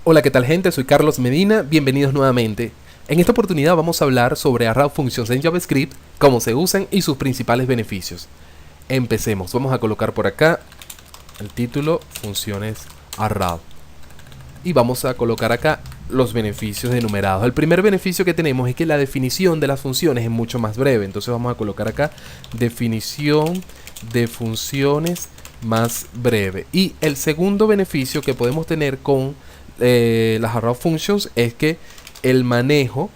Hola, ¿qué tal gente? Soy Carlos Medina, bienvenidos nuevamente. En esta oportunidad vamos a hablar sobre Arrow Functions en JavaScript, cómo se usan y sus principales beneficios. Empecemos, vamos a colocar por acá el título Funciones Arrow. Y vamos a colocar acá los beneficios enumerados. El primer beneficio que tenemos es que la definición de las funciones es mucho más breve. Entonces vamos a colocar acá definición de funciones más breve. Y el segundo beneficio que podemos tener con las Arrow Functions es que el manejo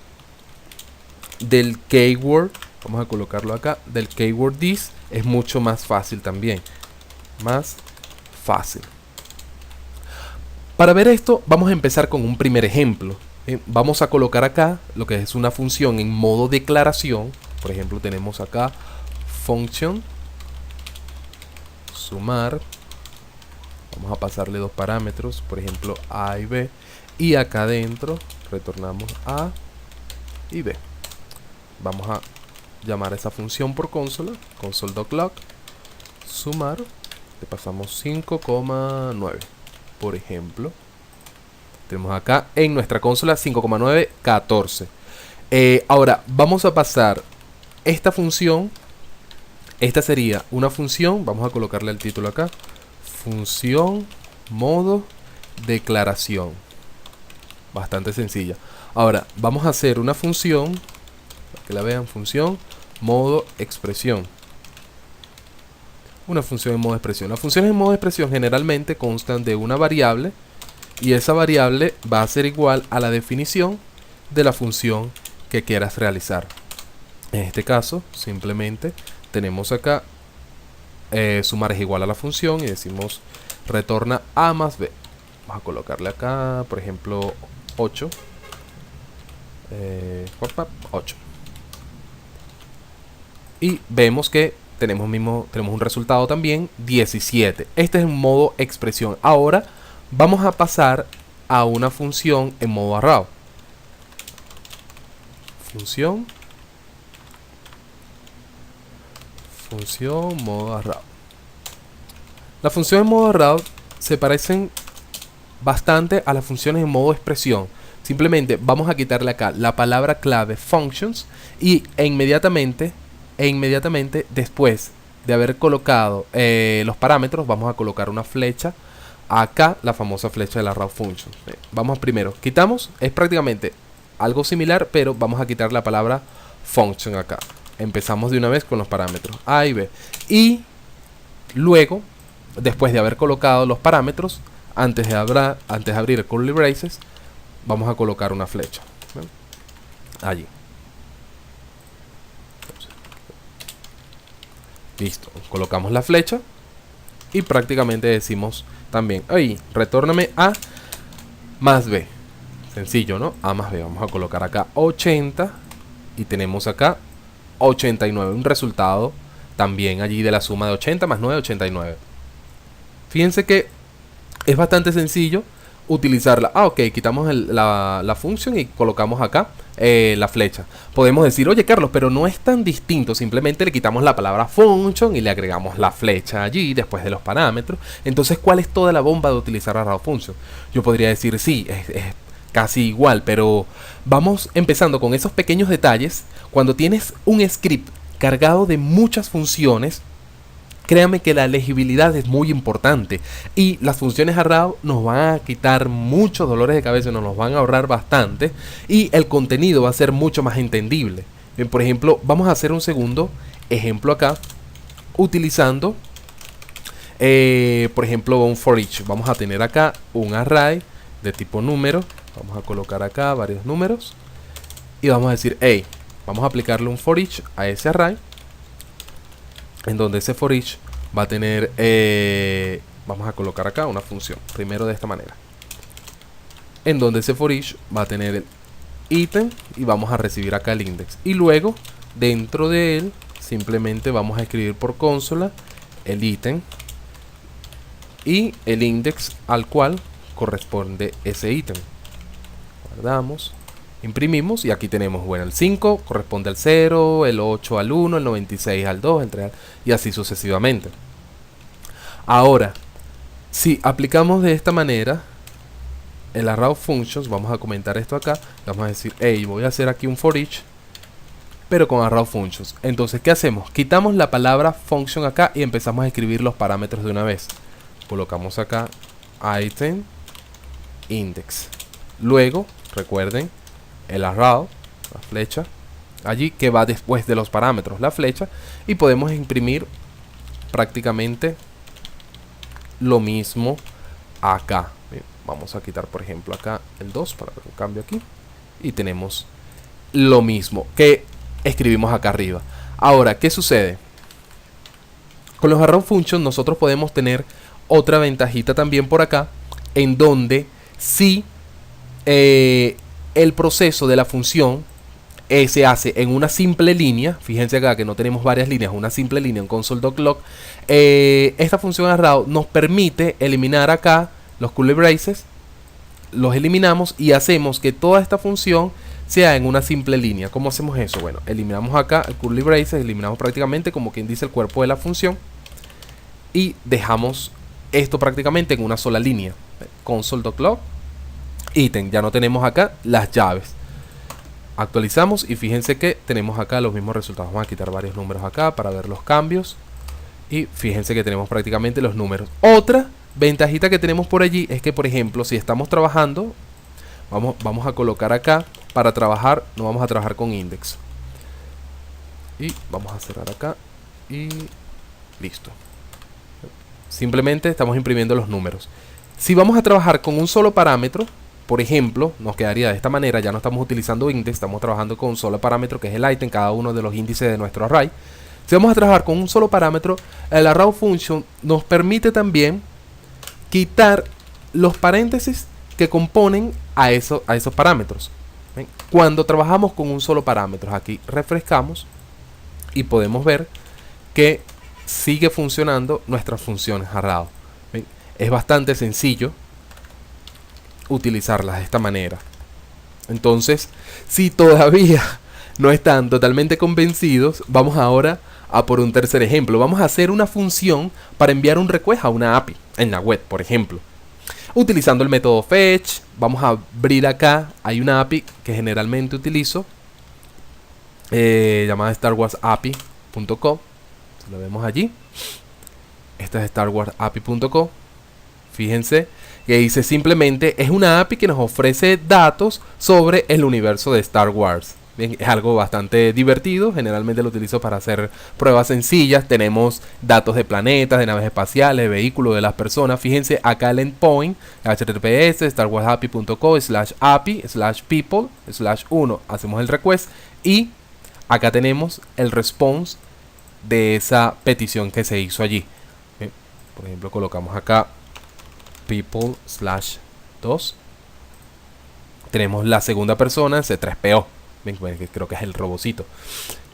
del keyword, vamos a colocarlo acá, del keyword this es mucho más fácil también. Más fácil. Para ver esto, vamos a empezar con un primer ejemplo. Vamos a colocar acá lo que es una función en modo declaración. Por ejemplo, tenemos acá function sumar. Vamos a pasarle dos parámetros, por ejemplo A y B. Y acá adentro retornamos A y B. Vamos a llamar a esa función por consola, console.log, sumar. Le pasamos 5,9. Por ejemplo, tenemos acá en nuestra consola 5,9, 14. Ahora vamos a pasar esta función. Esta sería una función, vamos a colocarle el título acá, función modo declaración. Bastante sencilla. Ahora vamos a hacer una función, para que la vean, función modo expresión. Una función en modo expresión. Las funciones en modo expresión generalmente constan de una variable y esa variable va a ser igual a la definición de la función que quieras realizar. En este caso, simplemente tenemos acá sumar es igual a la función y decimos retorna A más B. Vamos a colocarle acá, por ejemplo, 8. 8. Y vemos que tenemos un resultado también, 17. Este es en modo expresión. Ahora vamos a pasar a una función en modo arrow. Función modo arrow. Las funciones en modo arrow se parecen bastante a las funciones en modo expresión. Simplemente vamos a quitarle acá la palabra clave functions e inmediatamente después de haber colocado los parámetros vamos a colocar una flecha acá, la famosa flecha de la Arrow Function. Vamos primero, quitamos, es prácticamente algo similar, pero vamos a quitar la palabra function acá. Empezamos de una vez con los parámetros A y B. Y luego, después de haber colocado los parámetros, antes de abrir el curly braces, vamos a colocar una flecha. ¿Ven? Allí. Listo, colocamos la flecha y prácticamente decimos también, ahí, retórname A más B. Sencillo, ¿no? A más B. Vamos a colocar acá 80 y tenemos acá 89. Un resultado también allí de la suma de 80 más 9, 89. Fíjense que es bastante sencillo utilizarla. Ok, quitamos la función y colocamos acá la flecha. Podemos decir, oye Carlos, pero no es tan distinto. Simplemente le quitamos la palabra function y le agregamos la flecha allí después de los parámetros. Entonces, ¿cuál es toda la bomba de utilizar Arrow Function? Yo podría decir, sí, es casi igual, pero vamos empezando con esos pequeños detalles. Cuando tienes un script cargado de muchas funciones, créame que la legibilidad es muy importante y las funciones arrow nos van a quitar muchos dolores de cabeza, nos los van a ahorrar bastante y el contenido va a ser mucho más entendible. Bien, por ejemplo, vamos a hacer un segundo ejemplo acá utilizando, por ejemplo, un for each. Vamos a tener acá un array de tipo número. Vamos a colocar acá varios números y vamos a decir, hey, vamos a aplicarle un for each a ese array, en donde ese for each va a tener, vamos a colocar acá una función, primero de esta manera, en donde ese for each va a tener el ítem y vamos a recibir acá el index. Y luego, dentro de él, simplemente vamos a escribir por consola el ítem y el index al cual corresponde ese ítem. Guardamos. Imprimimos y aquí tenemos, bueno, el 5 corresponde al 0, el 8 al 1, el 96 al 2, el 3 y así sucesivamente. Ahora, si aplicamos de esta manera el arrow functions, vamos a comentar esto acá, vamos a decir, hey, voy a hacer aquí un for each, pero con arrow functions. Entonces, ¿qué hacemos? Quitamos la palabra function acá y empezamos a escribir los parámetros de una vez. Colocamos acá item index. Luego, recuerden, el arrow, la flecha, allí que va después de los parámetros, la flecha, y podemos imprimir prácticamente lo mismo acá. Bien, vamos a quitar, por ejemplo, acá el 2 para ver un cambio aquí. Y tenemos lo mismo que escribimos acá arriba. Ahora, ¿qué sucede? Con los arrow functions nosotros podemos tener otra ventajita también por acá, en donde si el proceso de la función se hace en una simple línea, fíjense acá que no tenemos varias líneas, una simple línea en console.log, esta función arrow nos permite eliminar acá los curly braces, los eliminamos y hacemos que toda esta función sea en una simple línea. ¿Cómo hacemos eso? Bueno, eliminamos acá el curly braces, eliminamos prácticamente como quien dice el cuerpo de la función y dejamos esto prácticamente en una sola línea. Console.log ítem, ya no tenemos acá las llaves. Actualizamos y fíjense que tenemos acá los mismos resultados. Vamos a quitar varios números acá para ver los cambios. Y fíjense que tenemos prácticamente los números. Otra ventajita que tenemos por allí es que, por ejemplo, si estamos trabajando, vamos a colocar acá, para trabajar, no vamos a trabajar con index. Y vamos a cerrar acá y listo. Simplemente estamos imprimiendo los números. Si vamos a trabajar con un solo parámetro, por ejemplo, nos quedaría de esta manera. Ya no estamos utilizando index, estamos trabajando con un solo parámetro que es el item, cada uno de los índices de nuestro array. Si vamos a trabajar con un solo parámetro, el arrow function nos permite también quitar los paréntesis que componen a esos parámetros. ¿Ven? Cuando trabajamos con un solo parámetro, aquí refrescamos y podemos ver que sigue funcionando nuestras funciones arrow. ¿Ven? Es bastante sencillo utilizarlas de esta manera. Entonces, si todavía no están totalmente convencidos, vamos ahora a por un tercer ejemplo. Vamos a hacer una función para enviar un request a una API en la web, por ejemplo. Utilizando el método fetch, vamos a abrir acá, hay una API que generalmente utilizo, llamada starwarsapi.co. Lo vemos allí. Esta es starwarsapi.co. Fíjense que dice simplemente es una API que nos ofrece datos sobre el universo de Star Wars. Bien, es algo bastante divertido. Generalmente lo utilizo para hacer pruebas sencillas. Tenemos datos de planetas, de naves espaciales, de vehículos, de las personas. Fíjense acá el endpoint, https starwarsapi.co/api/people/1. Hacemos el request y acá tenemos el response de esa petición que se hizo allí. Bien, por ejemplo, colocamos acá people/2. Tenemos la segunda persona, C3PO. Bien, que creo que es el robocito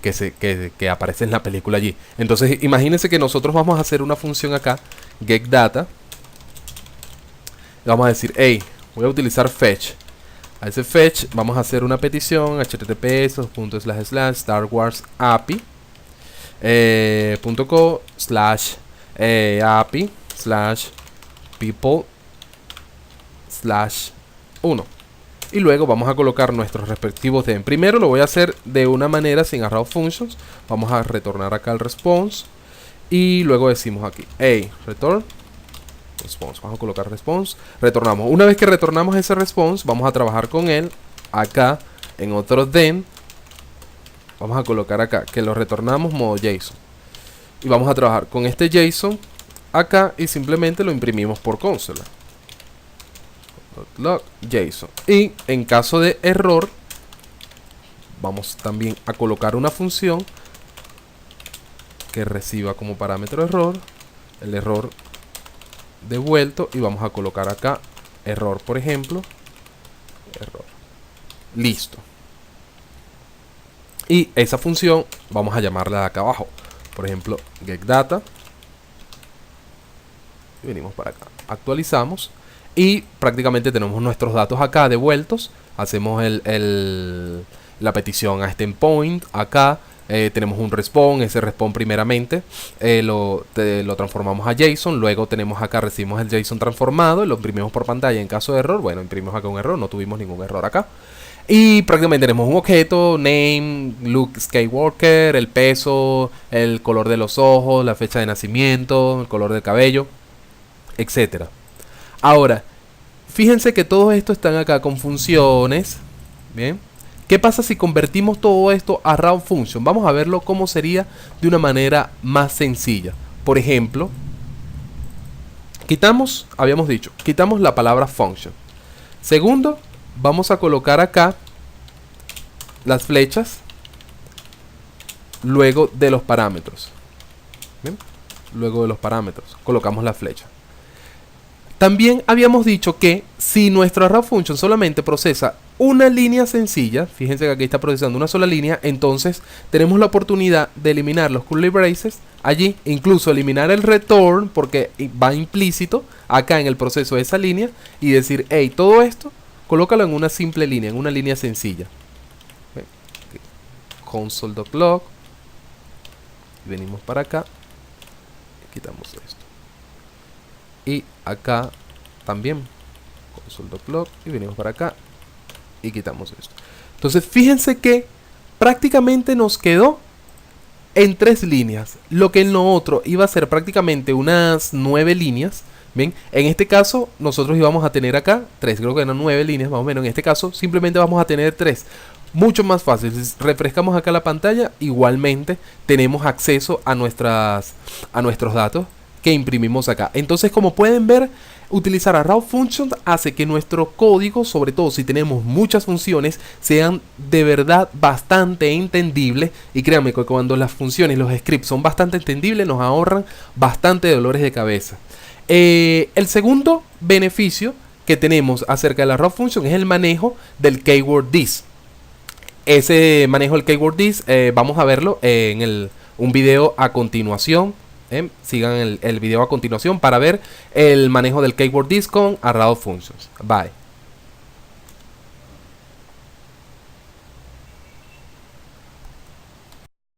que aparece en la película allí. Entonces, imagínense que nosotros vamos a hacer una función acá, getData. Vamos a decir, hey, voy a utilizar fetch. A ese fetch vamos a hacer una petición, https://starwarsapi.co/people/1. Y luego vamos a colocar nuestros respectivos den. Primero lo voy a hacer de una manera sin arrow functions. Vamos a retornar acá el response. Y luego decimos aquí, hey, return response. Vamos a colocar response. Retornamos. Una vez que retornamos ese response, vamos a trabajar con él acá en otro den. Vamos a colocar acá que lo retornamos modo JSON. Y vamos a trabajar con este JSON acá y simplemente lo imprimimos por console. Log JSON. Y en caso de error, vamos también a colocar una función que reciba como parámetro error, el error devuelto, y vamos a colocar acá error, por ejemplo, error. Listo. Y esa función vamos a llamarla de acá abajo, por ejemplo, getData. Venimos para acá, actualizamos y prácticamente tenemos nuestros datos acá devueltos. Hacemos la petición a este endpoint acá, Tenemos un respawn, ese respawn primeramente lo transformamos a JSON, luego tenemos acá, recibimos el JSON transformado, lo imprimimos por pantalla en caso de error. Bueno, imprimimos acá un error, no tuvimos ningún error acá. Y prácticamente tenemos un objeto, name, Luke Skywalker, el peso, el color de los ojos, la fecha de nacimiento, el color del cabello, etcétera. Ahora, fíjense que todo esto están acá con funciones. Bien. ¿Qué pasa si convertimos todo esto a raw function? Vamos a verlo cómo sería de una manera más sencilla. Por ejemplo, habíamos dicho, quitamos la palabra function. Segundo, vamos a colocar acá las flechas luego de los parámetros. ¿Bien? Luego de los parámetros colocamos la flecha. También habíamos dicho que si nuestro raw function solamente procesa una línea sencilla, fíjense que aquí está procesando una sola línea, entonces tenemos la oportunidad de eliminar los curly braces allí, incluso eliminar el return porque va implícito acá en el proceso de esa línea, y decir, hey, todo esto colócalo en una simple línea, en una línea sencilla. Console.log, venimos para acá, quitamos esto. Y acá también console.log y venimos para acá y quitamos esto. Entonces fíjense que prácticamente nos quedó en 3 líneas, lo que en lo otro iba a ser prácticamente unas 9 líneas. Bien, en este caso nosotros íbamos a tener acá 3, creo que eran 9 líneas más o menos. En este caso simplemente vamos a tener 3. Mucho más fácil. Si refrescamos acá la pantalla, igualmente tenemos acceso a nuestros datos que imprimimos acá. Entonces, como pueden ver, utilizar a raw function hace que nuestro código, sobre todo si tenemos muchas funciones, sean de verdad bastante entendibles. Y créanme que cuando las funciones, los scripts son bastante entendibles, nos ahorran bastante dolores de cabeza. El segundo beneficio que tenemos acerca de la raw function es el manejo del keyword this. Ese manejo del keyword this vamos a verlo en un video a continuación. Sigan el video a continuación para ver el manejo del keyword this con raw functions. Bye.